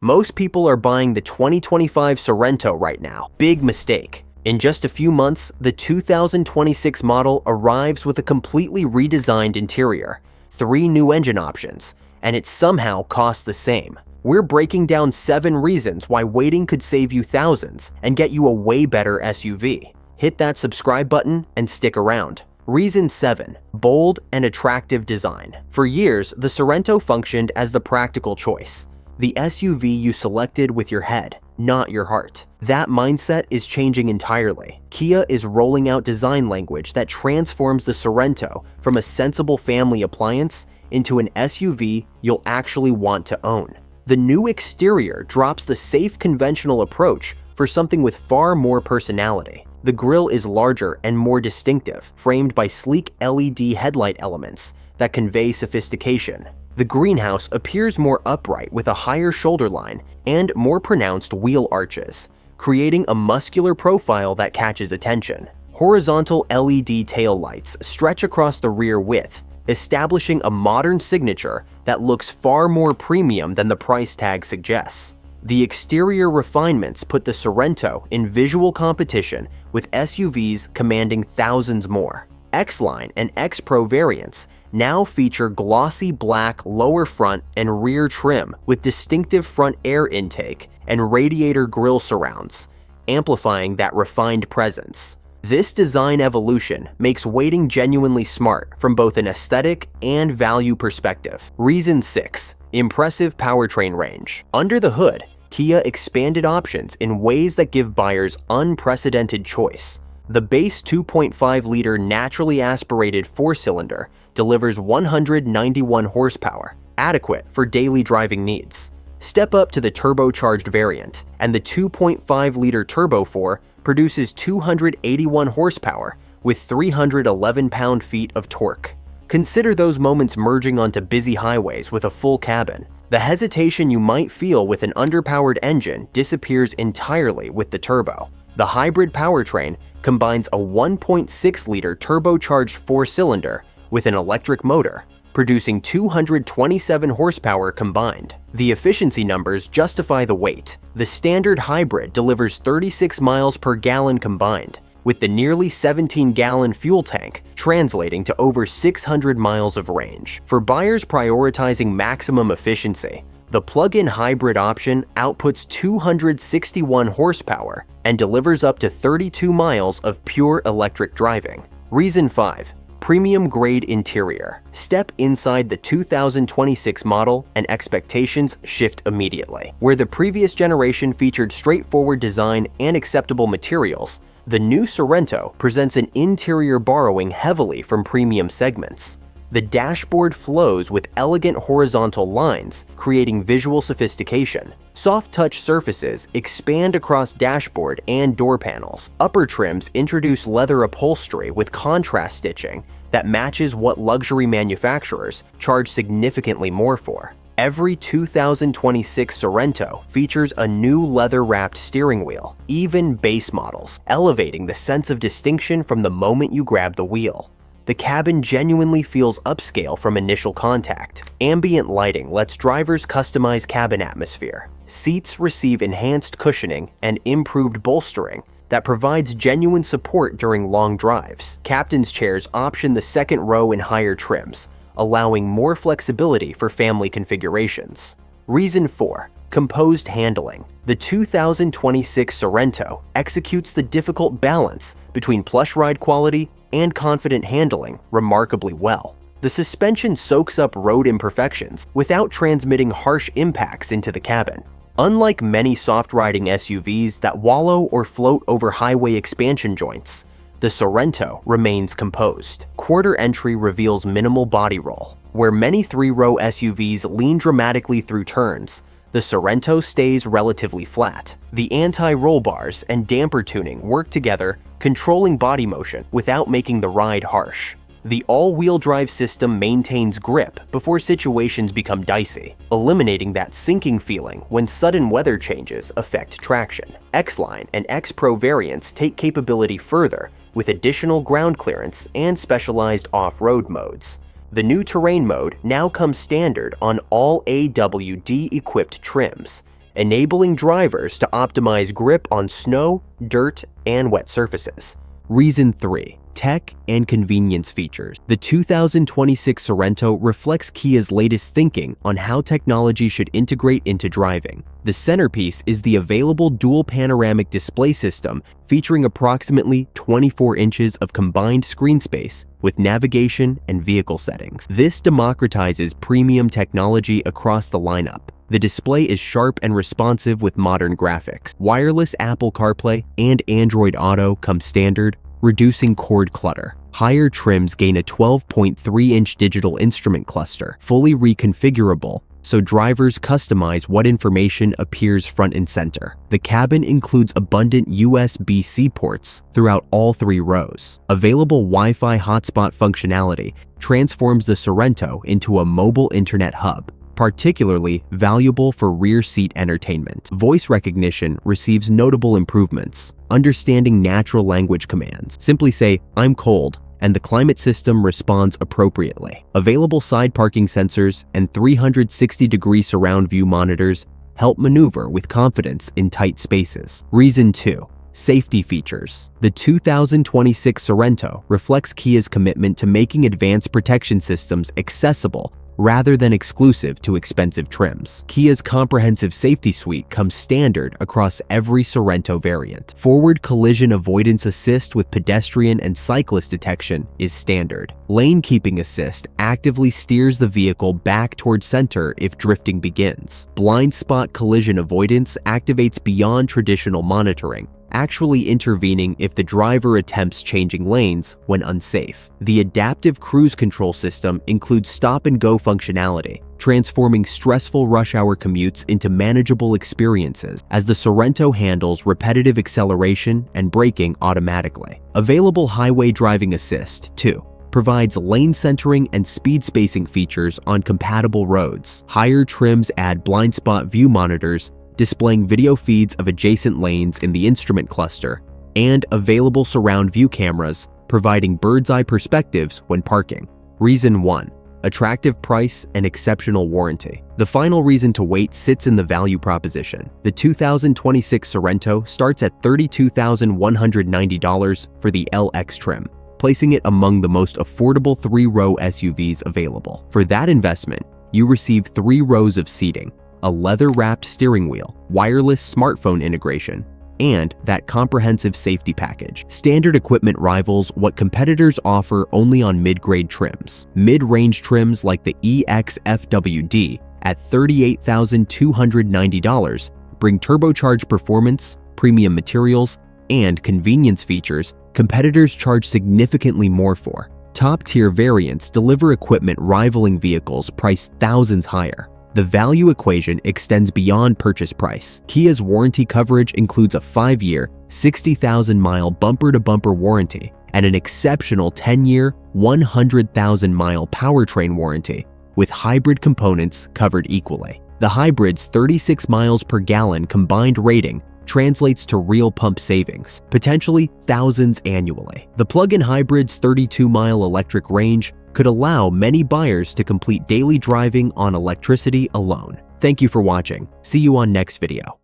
Most people are buying the 2025 Sorento right now. Big mistake. In just a few months, the 2026 model arrives with a completely redesigned interior, 3 new engine options, and it somehow costs the same. We're breaking down 7 reasons why waiting could save you thousands and get you a way better SUV. Hit that subscribe button and stick around. Reason 7. Bold and attractive design. For years, the Sorento functioned as the practical choice. The SUV you selected with your head, not your heart. That mindset is changing entirely. Kia is rolling out design language that transforms the Sorento from a sensible family appliance into an SUV you'll actually want to own. The new exterior drops the safe conventional approach for something with far more personality. The grille is larger and more distinctive, framed by sleek LED headlight elements that convey sophistication. The greenhouse appears more upright with a higher shoulder line and more pronounced wheel arches, creating a muscular profile that catches attention. Horizontal LED taillights stretch across the rear width, establishing a modern signature that looks far more premium than the price tag suggests. The exterior refinements put the Sorento in visual competition with SUVs commanding thousands more. X-Line and X-Pro variants now feature glossy black lower front and rear trim with distinctive front air intake and radiator grille surrounds, amplifying that refined presence. This design evolution makes waiting genuinely smart from both an aesthetic and value perspective. Reason 6. Impressive powertrain range. Under the hood, Kia expanded options in ways that give buyers unprecedented choice. The base 2.5-liter naturally aspirated 4-cylinder delivers 191 horsepower, adequate for daily driving needs. Step up to the turbocharged variant, and the 2.5-liter Turbo 4 produces 281 horsepower with 311 pound-feet of torque. Consider those moments merging onto busy highways with a full cabin. The hesitation you might feel with an underpowered engine disappears entirely with the turbo. The hybrid powertrain combines a 1.6-liter turbocharged 4-cylinder with an electric motor, producing 227 horsepower combined. The efficiency numbers justify the weight. The standard hybrid delivers 36 miles per gallon combined, with the nearly 17-gallon fuel tank translating to over 600 miles of range. For buyers prioritizing maximum efficiency, the plug-in hybrid option outputs 261 horsepower and delivers up to 32 miles of pure electric driving. Reason 5. Premium-grade interior. Step inside the 2026 model and expectations shift immediately. Where the previous generation featured straightforward design and acceptable materials, the new Sorento presents an interior borrowing heavily from premium segments. The dashboard flows with elegant horizontal lines, creating visual sophistication. Soft-touch surfaces expand across dashboard and door panels. Upper trims introduce leather upholstery with contrast stitching that matches what luxury manufacturers charge significantly more for. Every 2026 Sorento features a new leather-wrapped steering wheel, even base models, elevating the sense of distinction from the moment you grab the wheel. The cabin genuinely feels upscale from initial contact. Ambient lighting lets drivers customize cabin atmosphere. Seats receive enhanced cushioning and improved bolstering that provides genuine support during long drives. Captain's chairs option the second row in higher trims, allowing more flexibility for family configurations. Reason 4. Composed handling. The 2026 Sorento executes the difficult balance between plush ride quality and confident handling remarkably well. The suspension soaks up road imperfections without transmitting harsh impacts into the cabin. Unlike many soft-riding SUVs that wallow or float over highway expansion joints, the Sorento remains composed. Quarter entry reveals minimal body roll. Where many 3-row SUVs lean dramatically through turns, the Sorento stays relatively flat. The anti-roll bars and damper tuning work together, controlling body motion without making the ride harsh. The all-wheel drive system maintains grip before situations become dicey, eliminating that sinking feeling when sudden weather changes affect traction. X-Line and X-Pro variants take capability further with additional ground clearance and specialized off-road modes. The new terrain mode now comes standard on all AWD-equipped trims, enabling drivers to optimize grip on snow, dirt, and wet surfaces. Reason 3. Tech and convenience features. The 2026 Sorento reflects Kia's latest thinking on how technology should integrate into driving. The centerpiece is the available dual panoramic display system featuring approximately 24 inches of combined screen space with navigation and vehicle settings. This democratizes premium technology across the lineup. The display is sharp and responsive with modern graphics. Wireless Apple CarPlay and Android Auto come standard, reducing cord clutter. Higher trims gain a 12.3-inch digital instrument cluster, fully reconfigurable, so drivers customize what information appears front and center. The cabin includes abundant USB-C ports throughout all 3 rows. Available Wi-Fi hotspot functionality transforms the Sorento into a mobile internet hub, particularly valuable for rear seat entertainment. Voice recognition receives notable improvements. Understanding natural language commands. Simply say, "I'm cold," and the climate system responds appropriately. Available side parking sensors and 360-degree surround view monitors help maneuver with confidence in tight spaces. Reason 2. Safety features. The 2026 Sorento reflects Kia's commitment to making advanced protection systems accessible rather than exclusive to expensive trims. Kia's comprehensive safety suite comes standard across every Sorento variant. Forward collision avoidance assist with pedestrian and cyclist detection is standard. Lane keeping assist actively steers the vehicle back towards center if drifting begins. Blind spot collision avoidance activates beyond traditional monitoring, actually intervening if the driver attempts changing lanes when unsafe. The adaptive cruise control system includes stop-and-go functionality, transforming stressful rush hour commutes into manageable experiences as the Sorento handles repetitive acceleration and braking automatically. Available highway driving assist, too, provides lane centering and speed spacing features on compatible roads. Higher trims add blind spot view monitors, displaying video feeds of adjacent lanes in the instrument cluster, and available surround view cameras, providing bird's-eye perspectives when parking. Reason 1. Attractive price and exceptional warranty. The final reason to wait sits in the value proposition. The 2026 Sorento starts at $32,190 for the LX trim, placing it among the most affordable 3-row SUVs available. For that investment, you receive 3 rows of seating, a leather-wrapped steering wheel, wireless smartphone integration, and that comprehensive safety package. Standard equipment rivals what competitors offer only on mid-grade trims. Mid-range trims like the EX-FWD at $38,290 bring turbocharged performance, premium materials, and convenience features competitors charge significantly more for. Top-tier variants deliver equipment rivaling vehicles priced thousands higher. The value equation extends beyond purchase price. Kia's warranty coverage includes a 5-year, 60,000-mile bumper-to-bumper warranty and an exceptional 10-year, 100,000-mile powertrain warranty, with hybrid components covered equally. The hybrid's 36 miles per gallon combined rating translates to real pump savings, potentially thousands annually. The plug-in hybrid's 32-mile electric range could allow many buyers to complete daily driving on electricity alone. Thank you for watching. See you on next video.